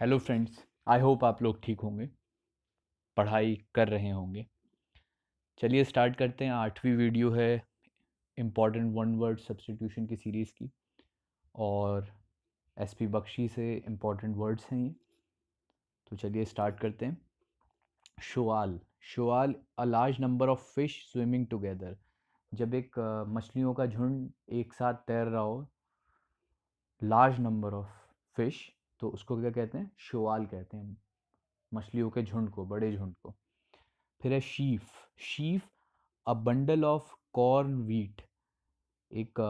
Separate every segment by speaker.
Speaker 1: Hello friends. I hope आप लोग ठीक होंगे, पढ़ाई कर रहे होंगे। चलिए स्टार्ट करते हैं। 8वीं वीडियो है इम्पॉर्टेंट वन वर्ड सब्स्टिट्यूशन की सीरीज़ की, और एसपी बख्शी से इम्पॉर्टेंट वर्ड्स हैं ये। तो चलिए स्टार्ट करते हैं। Shoal. Shoal, a large number of fish swimming together. जब एक मछलियों का झुंड एक साथ तैर रहा हो, लार्ज नंबर ऑफ फिश, तो उसको क्या कहते हैं? शोआल कहते हैं। मछलियों के झुंड को, बड़े झुंड को। फिर है sheath. Sheath, a bundle of corn wheat. एक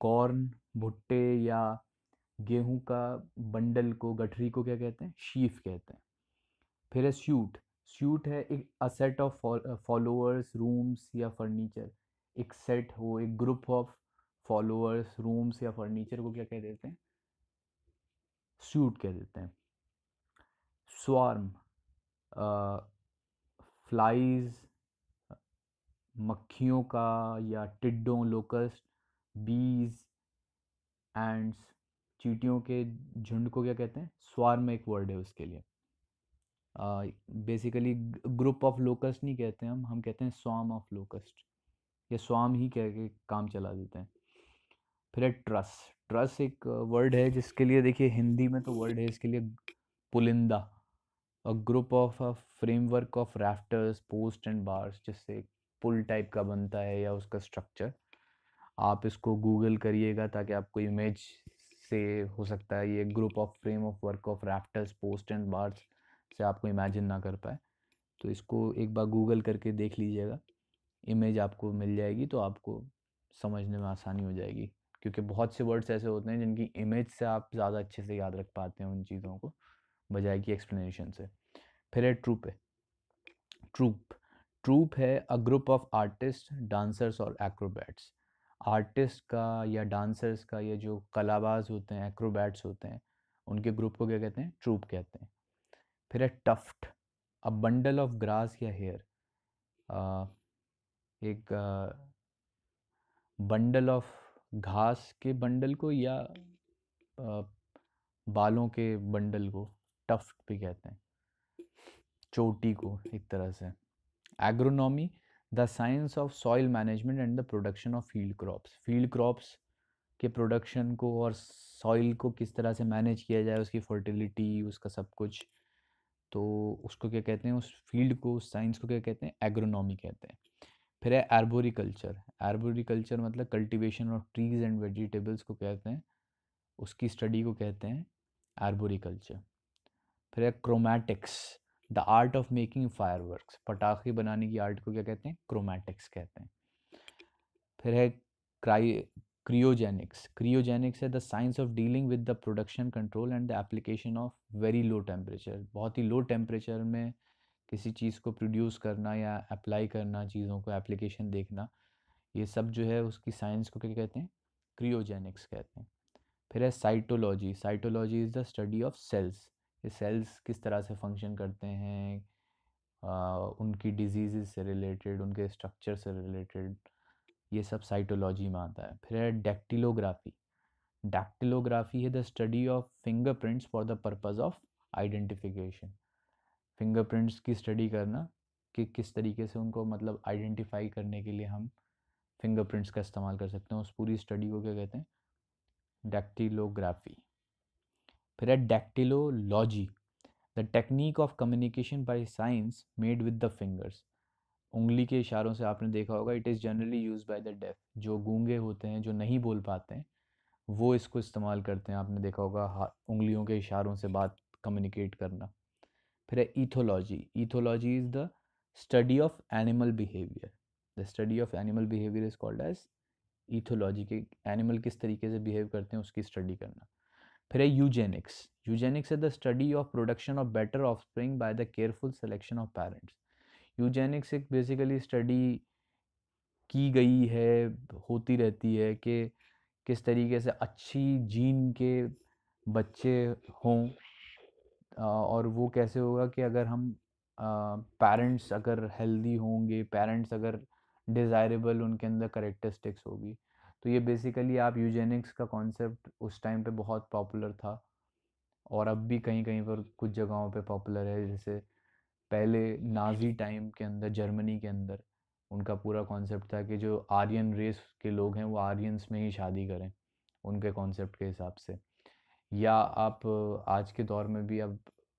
Speaker 1: कॉर्न, भुट्टे या गेहूं का बंडल को, गठरी को क्या कहते हैं? शीफ कहते हैं। फिर है स्यूट। स्यूट है एक a set of followers, rooms या फर्नीचर। एक सेट हो, एक ग्रुप ऑफ फॉलोअर्स, रूम्स या फर्नीचर को क्या कह देते हैं? स्यूट कह देते हैं। स्वार्म, फ्लाइज, मक्खियों का या टिड्डों, लोकस्ट, बीज, एंड्स, चींटियों के झुंड को क्या कहते हैं? स्वार्म एक वर्ड है उसके लिए। बेसिकली ग्रुप ऑफ लोकस्ट नहीं कहते हम कहते हैं स्वार्म ऑफ लोकस्ट, या स्वार्म ही कह के काम चला देते हैं। फिर है ट्रस। ट्रस एक वर्ड है जिसके लिए, देखिए हिंदी में तो वर्ड है इसके लिए पुलिंदा। A group of a framework of rafters, post and bars, जिससे एक पुल टाइप का बनता है या उसका स्ट्रक्चर। आप इसको गूगल करिएगा ताकि आपको इमेज से, हो सकता है ये group of frame of work of rafters, post and bars से आपको इमेजिन ना कर पाए। तो इसको एक बार गूगल करके देख लीजिएगा, इमेज आपको मिल जाएगी तो आपको समझने में आसानी हो जाएगी। क्योंकि बहुत से वर्ड्स ऐसे होते हैं जिनकी इमेज से आप ज़्यादा अच्छे से याद रख पाते हैं उन चीज़ों को, बजाय की एक्सप्लेनेशन से। फिर है ट्रूप है। ट्रूप। ट्रूप है अ ग्रुप ऑफ आर्टिस्ट, डांसर्स और एक्रोबैट्स। आर्टिस्ट का या डांसर्स का, ये जो कलाबाज होते हैं, एक्रोबैट्स होते हैं, उनके ग्रुप को क्या कहते हैं? ट्रूप कहते हैं। फिर है tuft, a bundle of grass या हेयर। एक बंडल ऑफ घास के बंडल को या अ, बालों के बंडल को टफ्ट भी कहते हैं, चोटी को एक तरह से। Agronomy, the science of soil management and the production of field crops. Field crops के प्रोडक्शन को और सॉइल को किस तरह से मैनेज किया जाए, उसकी फर्टिलिटी, उसका सब कुछ, तो उसको क्या कहते हैं? उस फील्ड को, उस साइंस को क्या कहते हैं? एग्रोनॉमी कहते हैं। फिर है एर्बोरिकल्चर। एर्बोरिकल्चर मतलब cultivation of trees and vegetables को कहते हैं, उसकी स्टडी को कहते हैं एर्बोरिकल्चर। फिर है chromatics, the art of making fireworks. पटाखे बनाने की आर्ट को क्या कहते हैं? क्रोमैटिक्स कहते हैं। फिर है क्राई क्रियोजेनिक्स। क्रियोजेनिक्स है the science of dealing with the production control and the application of very low temperature. बहुत ही लो टेम्परेचर में किसी चीज़ को प्रोड्यूस करना या अप्लाई करना, चीज़ों को एप्लीकेशन देखना, ये सब जो है उसकी साइंस को क्या कहते हैं? क्रियोजेनिक्स कहते हैं। फिर है cytology. Cytology is the study of cells. ये सेल्स किस तरह से फंक्शन करते हैं, उनकी डिजीज़ से रिलेटेड, उनके स्ट्रक्चर से रिलेटेड, ये सब साइटोलॉजी में आता है। फिर है डैक्टिलोग्राफी। डैक्टिलोग्राफी है the study of fingerprints for the purpose of identification. Fingerprints की स्टडी करना कि किस तरीके से उनको, मतलब आइडेंटिफाई करने के लिए हम फिंगरप्रिंट्स का इस्तेमाल कर सकते हैं, उस पूरी स्टडी को क्या कहते हैं? डैक्टिलोग्राफी। फिर है dactylology, the technique of communication by science made with the fingers. उंगली के इशारों से आपने देखा होगा, it is generally use by the deaf. जो गूंगे होते हैं, जो नहीं बोल पाते हैं, वो इसको इस्तेमाल करते हैं। आपने देखा होगा उंगलियों के इशारों से बात कम्युनिकेट करना। फिर है ethology. Ethology is the study of animal behaviour. The study of animal behaviour is called as ethology. के एनिमल किस तरीके से बिहेव करते हैं उसकी स्टडी करना। फिर है यूजेनिक्स। यूजेनिक्स है the study of production of better offspring by the careful selection of parents. Eugenix एक बेसिकली स्टडी की गई है, होती रहती है कि किस तरीके से अच्छी जीन के बच्चे हों, और वो कैसे होगा कि अगर हम पेरेंट्स अगर हेल्दी होंगे, पेरेंट्स अगर डिज़ायरेबल, उनके अंदर करेक्टरिस्टिक्स होगी। तो ये बेसिकली, आप यूजेनिक्स का कॉन्सेप्ट उस टाइम पे बहुत पॉपुलर था, और अब भी कहीं कहीं पर कुछ जगहों पे पॉपुलर है। जैसे पहले नाजी टाइम के अंदर जर्मनी के अंदर उनका पूरा कॉन्सेप्ट था कि जो आर्यन रेस के लोग हैं वो आर्यंस में ही शादी करें, उनके कॉन्सेप्ट के हिसाब से। या आप आज के दौर में भी अब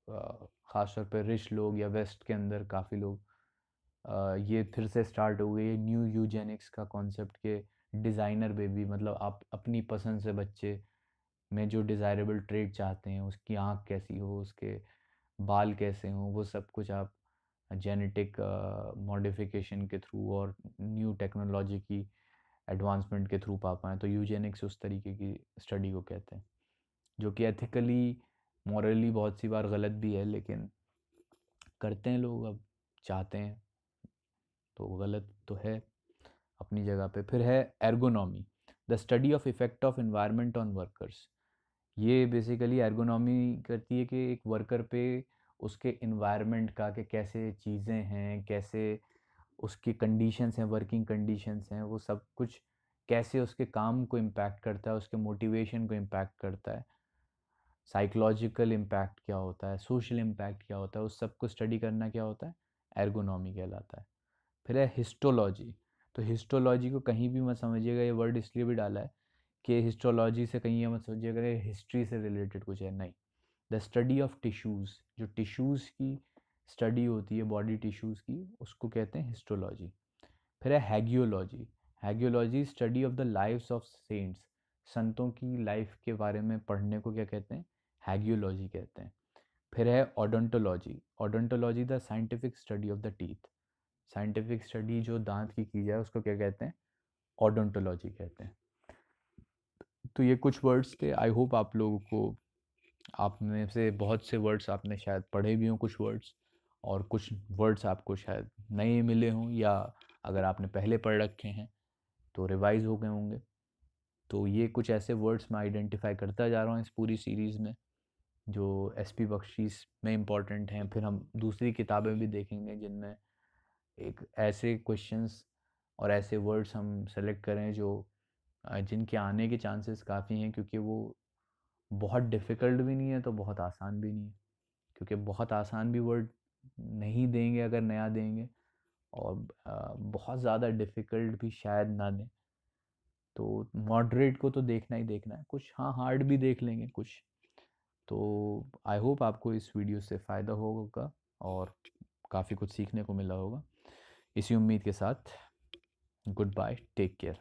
Speaker 1: ख़ास तौर पे रिच लोग या वेस्ट के अंदर काफ़ी लोग ये फिर से स्टार्ट हो गई है न्यू यूजेनिक्स का कॉन्सेप्ट के डिज़ाइनर बेबी, मतलब आप अपनी पसंद से बच्चे में जो डिज़ायरेबल ट्रेड चाहते हैं, उसकी आँख कैसी हो, उसके बाल कैसे हों, वो सब कुछ आप जेनेटिक मॉडिफिकेशन के थ्रू और न्यू टेक्नोलॉजी की एडवांसमेंट के थ्रू पा पाएँ। तो यूजेनिक्स उस तरीके की स्टडी को कहते हैं, जो कि एथिकली मॉरली बहुत सी बार गलत भी है, लेकिन करते हैं लोग, अब चाहते हैं, तो गलत तो है अपनी जगह पे। फिर है ergonomy, the study of effect of environment on workers. ये बेसिकली एर्गोनॉमी करती है कि एक वर्कर पे उसके इन्वायरमेंट का, कि कैसे चीज़ें हैं, कैसे उसकी कंडीशंस हैं, वर्किंग कंडीशंस हैं, वो सब कुछ कैसे उसके काम को इम्पैक्ट करता है, उसके मोटिवेशन को इम्पैक्ट करता है, साइकोलॉजिकल इम्पैक्ट क्या होता है, सोशल इम्पैक्ट क्या होता है, उस सब को स्टडी करना क्या होता है, एर्गोनॉमी कहलाता है। फिर है हिस्टोलॉजी। तो हिस्टोलॉजी को कहीं भी मत समझिएगा, ये वर्ड इसलिए भी डाला है कि हिस्टोलॉजी से कहीं ये मत समझिएगा कि हिस्ट्री से रिलेटेड कुछ है, नहीं। द स्टडी ऑफ टिश्यूज़, जो टिश्यूज़ की स्टडी होती है बॉडी टिश्यूज़ की, उसको कहते हैं हिस्टोलॉजी। फिर है hagiology. Hagiology study of the lives of saints, संतों की लाइफ के बारे में पढ़ने को क्या कहते हैं, हैगियोलॉजी कहते हैं। फिर है odontology. Odontology the scientific study of the teeth, scientific study जो दांत की जाए उसको क्या कहते हैं, ओडोंटोलॉजी कहते हैं। तो ये कुछ वर्ड्स थे, आई होप आप लोगों को, आप में से बहुत से वर्ड्स आपने शायद पढ़े भी हों कुछ वर्ड्स, और कुछ वर्ड्स आपको शायद नए मिले हों, या अगर आपने पहले पढ़ रखे हैं तो रिवाइज हो गए होंगे। तो ये कुछ ऐसे वर्ड्स मैं आइडेंटिफाई करता जा रहा हूँ इस पूरी सीरीज़ में, जो एसपी बख्शी में इम्पॉर्टेंट हैं। फिर हम दूसरी किताबें भी देखेंगे जिनमें एक ऐसे क्वेश्चंस और ऐसे वर्ड्स हम सेलेक्ट करें जो जिनके आने के चांसेस काफ़ी हैं, क्योंकि वो बहुत डिफ़िकल्ट भी नहीं है तो बहुत आसान भी नहीं है। क्योंकि बहुत आसान भी वर्ड नहीं देंगे अगर नया देंगे, और बहुत ज़्यादा डिफ़िकल्ट भी शायद ना दें। तो मॉडरेट को तो देखना ही देखना है, कुछ हाँ हार्ड भी देख लेंगे कुछ। तो आई होप आपको इस वीडियो से फ़ायदा होगा और काफ़ी कुछ सीखने को मिला होगा। इसी उम्मीद के साथ गुड बाय, टेक केयर।